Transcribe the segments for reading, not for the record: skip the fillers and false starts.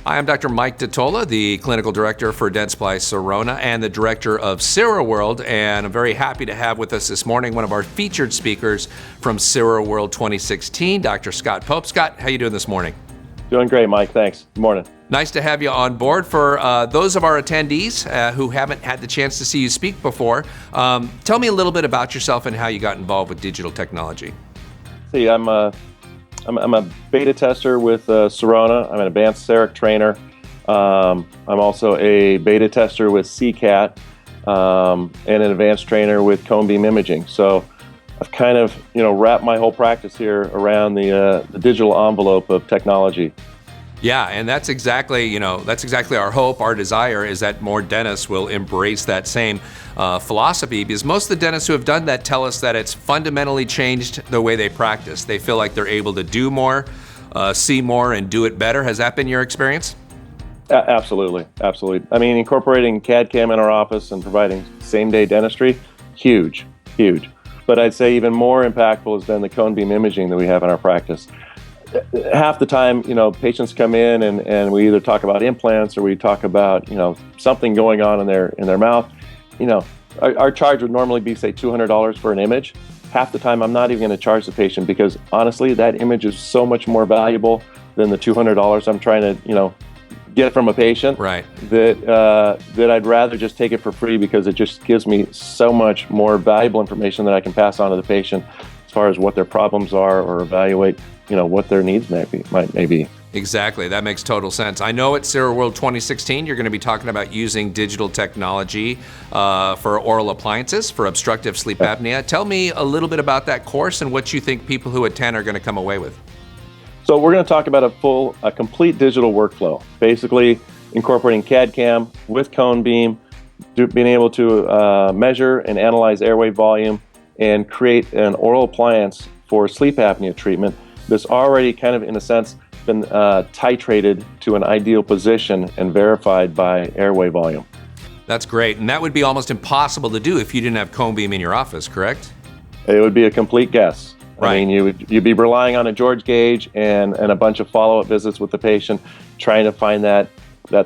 Hi, I'm Dr. Mike Detola, the Clinical Director for Dentsply Sirona and the Director of SIROWORLD, and I'm very happy to have with us this morning one of our featured speakers from SIROWORLD 2016, Dr. Scott Pope. Scott, how you doing this morning? Doing great, Mike. Thanks. Good morning. Nice to have you on board. For those of our attendees who haven't had the chance to see you speak before, tell me a little bit about yourself and how you got involved with digital technology. See, I'm a beta tester with Sirona. I'm an advanced CEREC trainer. I'm also a beta tester with CCAT and an advanced trainer with cone beam imaging. So I've kind of, wrapped my whole practice here around the digital envelope of technology. Yeah, and that's exactly our hope, our desire is that more dentists will embrace that same philosophy, because most of the dentists who have done that tell us that it's fundamentally changed the way they practice. They feel like they're able to do more, see more, and do it better. Has that been your experience? Absolutely, absolutely. I mean, incorporating CAD/CAM in our office and providing same-day dentistry, huge. But I'd say even more impactful has been the cone beam imaging that we have in our practice. Half the time, patients come in and we either talk about implants or we talk about, something going on in their mouth. Our charge would normally be, say, $200 for an image. Half the time, I'm not even going to charge the patient because, honestly, that image is so much more valuable than the $200 I'm trying to, get from a patient. Right. That I'd rather just take it for free because it just gives me so much more valuable information that I can pass on to the patient as far as what their problems are or evaluate, what their needs may be. Exactly. That makes total sense. I know at SIROWORLD 2016, you're going to be talking about using digital technology for oral appliances for obstructive sleep apnea. Tell me a little bit about that course and what you think people who attend are going to come away with. So we're going to talk about a complete digital workflow, basically incorporating CAD/CAM with cone beam, being able to measure and analyze airway volume and create an oral appliance for sleep apnea treatment that's already kind of, in a sense, been titrated to an ideal position and verified by airway volume. That's great. And that would be almost impossible to do if you didn't have cone beam in your office, correct? It would be a complete guess. Right. I mean, you'd be relying on a George gauge and a bunch of follow-up visits with the patient, trying to find that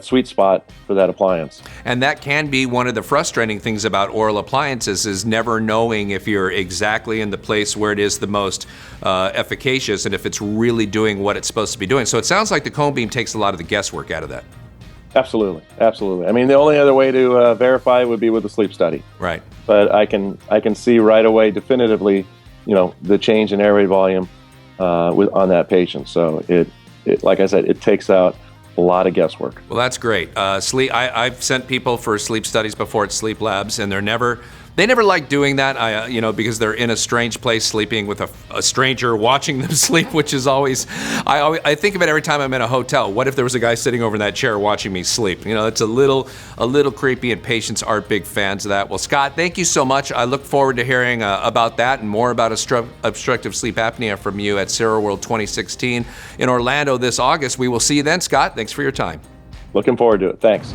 sweet spot for that appliance. And that can be one of the frustrating things about oral appliances, is never knowing if you're exactly in the place where it is the most efficacious and if it's really doing what it's supposed to be doing. So it sounds like the cone beam takes a lot of the guesswork out of that. Absolutely. I mean, the only other way to verify would be with a sleep study. Right. But I can see right away definitively, the change in airway volume on that patient. So it, like I said, it takes out a lot of guesswork. Well, that's great. I've sent people for sleep studies before at sleep labs, and they never like doing that, because they're in a strange place sleeping with a stranger watching them sleep, which is always, I think of it every time I'm in a hotel. What if there was a guy sitting over in that chair watching me sleep? It's a little creepy, and patients aren't big fans of that. Well, Scott, thank you so much. I look forward to hearing about that and more about obstructive sleep apnea from you at SIROWORLD 2016 in Orlando this August. We will see you then, Scott. Thanks for your time. Looking forward to it. Thanks.